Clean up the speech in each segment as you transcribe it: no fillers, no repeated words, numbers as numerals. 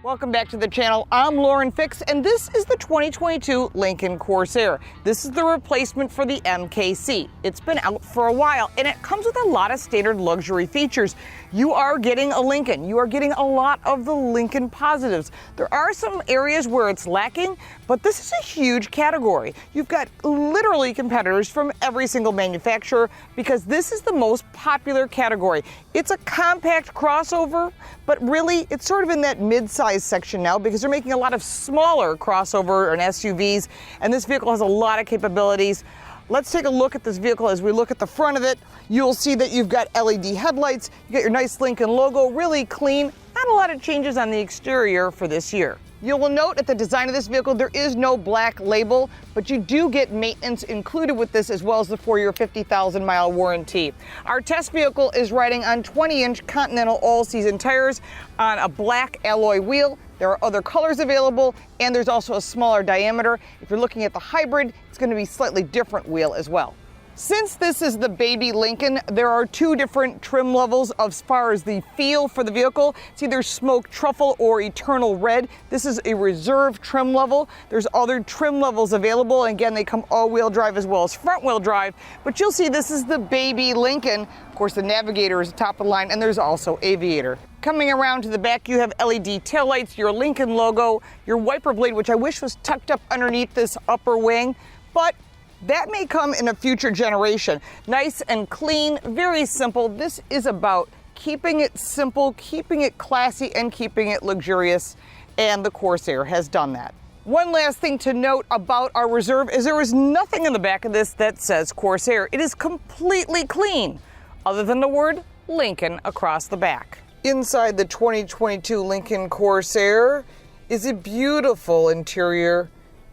Welcome back to the channel. I'm Lauren Fix, and this is the 2022 Lincoln Corsair. This is the replacement for the MKC. It's been out for a while, and it comes with a lot of standard luxury features. You are getting a Lincoln. You are getting a lot of the Lincoln positives. There are some areas where it's lacking, but this is a huge category. You've got literally competitors from every single manufacturer because this is the most popular category. It's a compact crossover, but really it's sort of in that mid-size section now because they're making a lot of smaller crossover and SUVs, and this vehicle has a lot of capabilities. Let's take a look at this vehicle. As we look at the front of it, you'll see that you've got LED headlights, you got your nice Lincoln logo, really clean. Not a lot of changes on the exterior for this year. You will note at the design of this vehicle, there is no black label, but you do get maintenance included with this as well as the 4-year 50,000-mile warranty. Our test vehicle is riding on 20-inch Continental all-season tires on a black alloy wheel. There are other colors available, and there's also a smaller diameter. If you're looking at the hybrid, it's going to be a slightly different wheel as well. Since this is the baby Lincoln, there are two different trim levels as far as the feel for the vehicle. It's either smoke truffle or eternal red. This is a reserve trim level. There's other trim levels available. And again, they come all-wheel drive as well as front-wheel drive. But you'll see this is the baby Lincoln. Of course, the Navigator is top of the line, and there's also Aviator. Coming around to the back, you have LED taillights, your Lincoln logo, your wiper blade, which I wish was tucked up underneath this upper wing, but that may come in a future generation. Nice and clean, very simple. This is about keeping it simple, keeping it classy, and keeping it luxurious, and the Corsair has done that. One last thing to note about our Reserve is there is nothing in the back of this that says Corsair. It is completely clean, other than the word Lincoln across the back. Inside the 2022 Lincoln Corsair is a beautiful interior.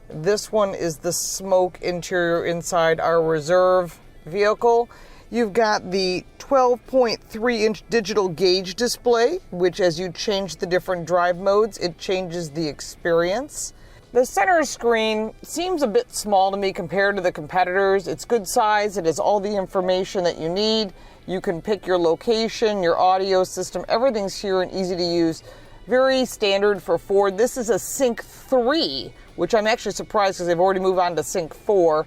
This one is the smoke interior inside our Reserve vehicle. You've got the 12.3-inch digital gauge display, which as you change the different drive modes, it changes the experience. The center screen seems a bit small to me compared to the competitors. It's good size. It has all the information that you need. You can pick your location, your audio system. Everything's here and easy to use. Very standard for Ford. This is a Sync 3, which I'm actually surprised because they've already moved on to Sync 4.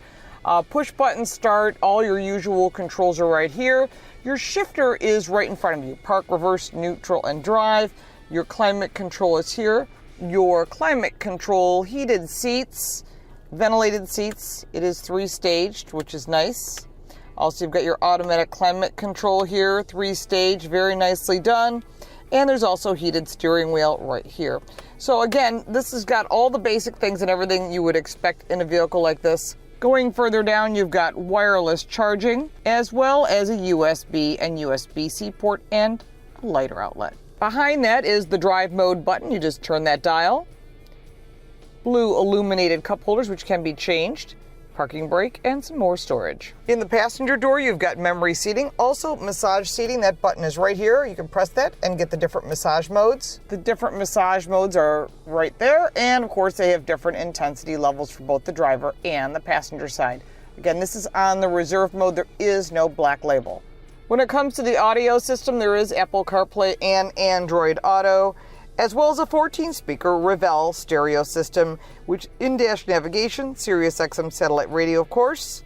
Push button start, all your usual controls are right here. Your shifter is right in front of you. Park, reverse, neutral, and drive. Your climate control is here. Your climate control, heated seats, ventilated seats. It is 3-staged, which is nice. Also, you've got your automatic climate control here, 3-stage, very nicely done. And there's also heated steering wheel right here. So again, this has got all the basic things and everything you would expect in a vehicle like this. Going further down, you've got wireless charging, as well as a USB and USB-C port and a lighter outlet. Behind that is the drive mode button. You just turn that dial. Blue illuminated cup holders, which can be changed. Parking brake, and some more storage. In the passenger door, you've got memory seating, also massage seating. That button is right here. You can press that and get the different massage modes. The different massage modes are right there, and of course they have different intensity levels for both the driver and the passenger side. Again, this is on the Reserve mode. There is no black label. When it comes to the audio system, there is Apple CarPlay and Android Auto, as well as a 14-speaker Revell stereo system, which in-dash navigation, Sirius XM satellite radio, of course,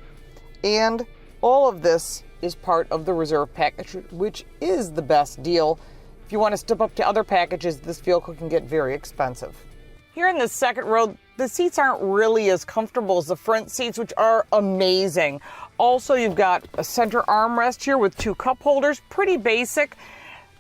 and all of this is part of the Reserve package, which is the best deal. If you want to step up to other packages, this vehicle can get very expensive. Here in the second row, the seats aren't really as comfortable as the front seats, which are amazing. Also, you've got a center armrest here with 2 cup holders, pretty basic,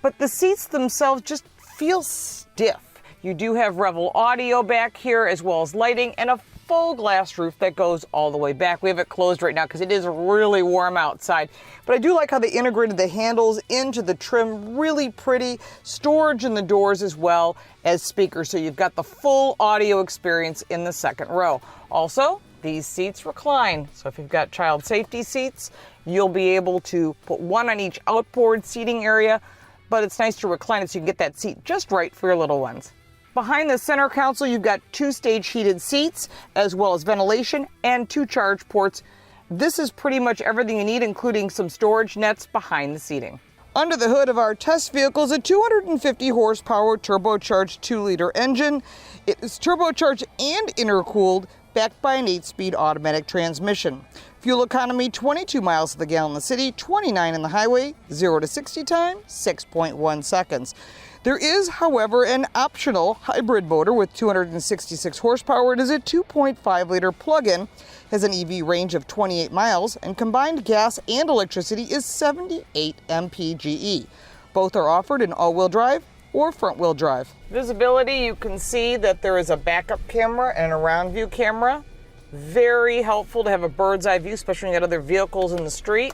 but the seats themselves just feel stiff. You do have Revel audio back here as well as lighting and a full glass roof that goes all the way back. We have it closed right now because it is really warm outside. But I do like how they integrated the handles into the trim. Really pretty. Storage in the doors as well as speakers. So you've got the full audio experience in the second row. Also, these seats recline. So if you've got child safety seats, you'll be able to put one on each outboard seating area. But it's nice to recline it so you can get that seat just right for your little ones. Behind the center console, you've got 2-stage heated seats, as well as ventilation and 2 charge ports. This is pretty much everything you need, including some storage nets behind the seating. Under the hood of our test vehicle is a 250 horsepower turbocharged 2-liter engine. It is turbocharged and intercooled, backed by an 8-speed automatic transmission. Fuel economy, 22 miles to the gallon in the city, 29 in the highway, 0 to 60 time, 6.1 seconds. There is, however, an optional hybrid motor with 266 horsepower. It is a 2.5-liter plug-in, has an EV range of 28 miles, and combined gas and electricity is 78 mpge. Both are offered in all-wheel drive or front-wheel drive. Visibility, you can see that there is a backup camera and a round view camera. Very helpful to have a bird's eye view, especially when you got other vehicles in the street.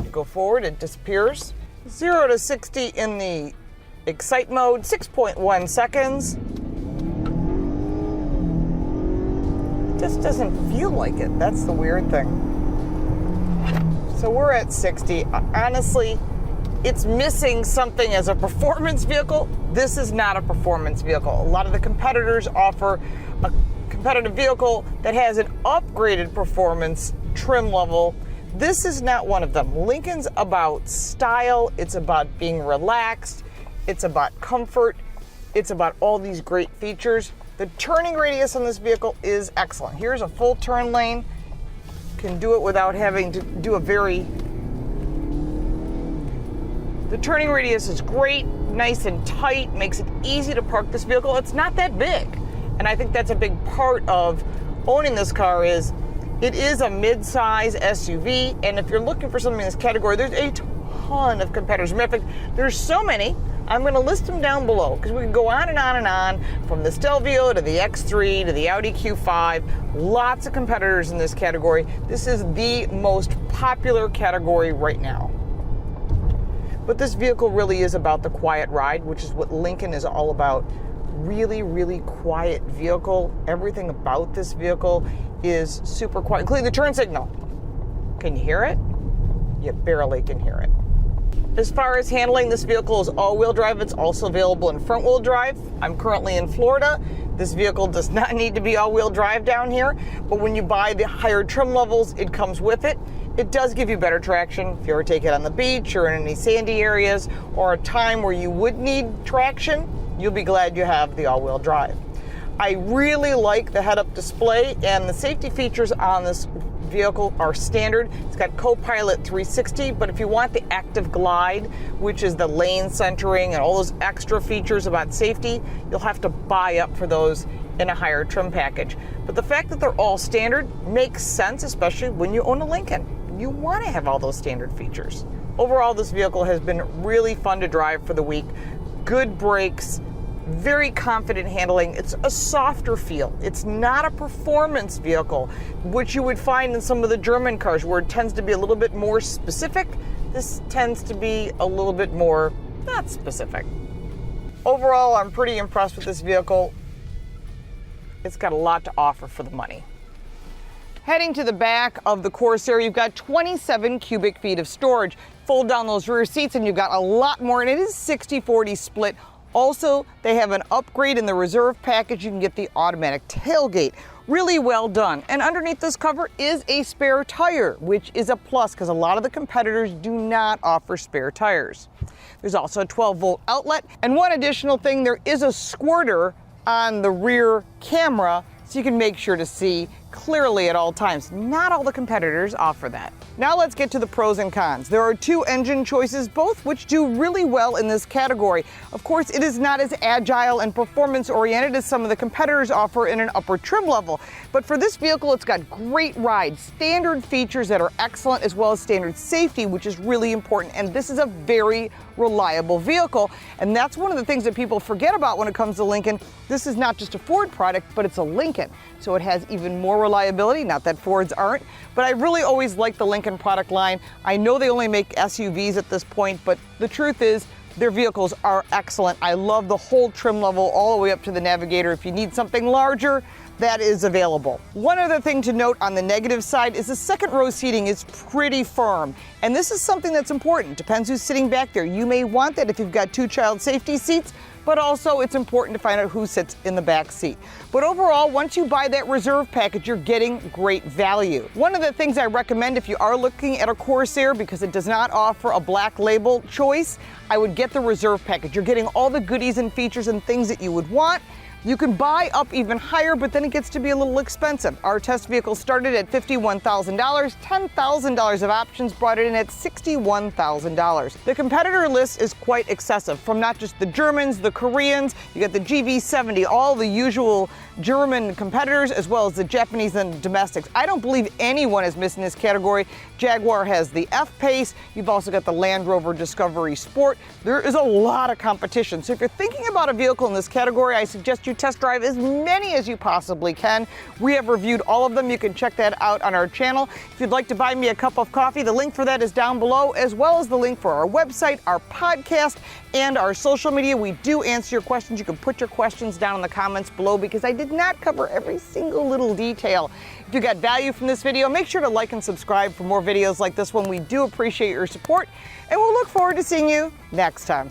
You go forward, it disappears. 0 to 60 in the Excite mode, 6.1 seconds. It just doesn't feel like it. That's the weird thing. So we're at 60. Honestly, it's missing something as a performance vehicle. This is not a performance vehicle. A lot of the competitors offer a competitive vehicle that has an upgraded performance trim level. This is not one of them. Lincoln's about style. It's about being relaxed. It's about comfort. It's about all these great features. The turning radius on this vehicle is excellent. Here's a full turn lane. Can do it without having to do The turning radius is great, nice and tight, makes it easy to park this vehicle. It's not that big. And I think that's a big part of owning this car is it is a mid-size SUV. And if you're looking for something in this category, there's a ton of competitors. Matter of fact, there's so many. I'm going to list them down below because we can go on and on and on, from the Stelvio to the X3 to the Audi Q5. Lots of competitors in this category. This is the most popular category right now. But this vehicle really is about the quiet ride, which is what Lincoln is all about. Really, really quiet vehicle. Everything about this vehicle is super quiet, including the turn signal. Can you hear it? You barely can hear it. As far as handling, this vehicle is all-wheel drive. It's also available in front-wheel drive. I'm currently in Florida. This vehicle does not need to be all-wheel drive down here, but when you buy the higher trim levels, it comes with it. It does give you better traction if you ever take it on the beach or in any sandy areas or a time where you would need traction. You'll be glad you have the all-wheel drive. I really like the head-up display, and the safety features on this vehicle are standard. It's got Co-Pilot 360, but if you want the active glide, which is the lane centering and all those extra features about safety, you'll have to buy up for those in a higher trim package. But the fact that they're all standard makes sense, especially when you own a Lincoln. You want to have all those standard features. Overall, this vehicle has been really fun to drive for the week. Good brakes, very confident handling. It's a softer feel. It's not a performance vehicle, which you would find in some of the German cars where it tends to be a little bit more specific. This tends to be a little bit more not specific. Overall, I'm pretty impressed with this vehicle. It's got a lot to offer for the money. Heading to the back of the Corsair, you've got 27 cubic feet of storage. Fold down those rear seats and you've got a lot more, and it is 60-40 split. Also, they have an upgrade in the Reserve package. You can get the automatic tailgate. Really well done. And underneath this cover is a spare tire, which is a plus because a lot of the competitors do not offer spare tires. There's also a 12-volt outlet. And one additional thing, there is a squirter on the rear camera so you can make sure to see clearly at all times. Not all the competitors offer that. Now let's get to the pros and cons. There are two engine choices, both which do really well in this category. Of course, it is not as agile and performance-oriented as some of the competitors offer in an upper trim level. But for this vehicle, it's got great ride, standard features that are excellent, as well as standard safety, which is really important. And this is a very reliable vehicle. And that's one of the things that people forget about when it comes to Lincoln. This is not just a Ford product, but it's a Lincoln. So it has even more reliability, not that Fords aren't, but I really always like the Lincoln product line. I know they only make SUVs at this point, but the truth is their vehicles are excellent. I love the whole trim level all the way up to the Navigator. If you need something larger, that is available. One other thing to note on the negative side is the second row seating is pretty firm. And this is something that's important. Depends who's sitting back there. You may want that if you've got two child safety seats, but also it's important to find out who sits in the back seat. But overall, once you buy that Reserve package, you're getting great value. One of the things I recommend if you are looking at a Corsair, because it does not offer a black label choice, I would get the Reserve package. You're getting all the goodies and features and things that you would want. You can buy up even higher, but then it gets to be a little expensive. Our test vehicle started at $51,000, $10,000 of options brought it in at $61,000. The competitor list is quite excessive, from not just the Germans, the Koreans, you got the GV70, all the usual German competitors, as well as the Japanese and domestics. I don't believe anyone is missing this category. Jaguar has the F-Pace. You've also got the Land Rover Discovery Sport. There is a lot of competition. So if you're thinking about a vehicle in this category, I suggest you test drive as many as you possibly can. We have reviewed all of them. You can check that out on our channel. If you'd like to buy me a cup of coffee, the link for that is down below, as well as the link for our website, our podcast, and our social media. We do answer your questions. You can put your questions down in the comments below, because I did not cover every single little detail. If you got value from this video, make sure to like and subscribe for more videos like this one. We do appreciate your support, and we'll look forward to seeing you next time.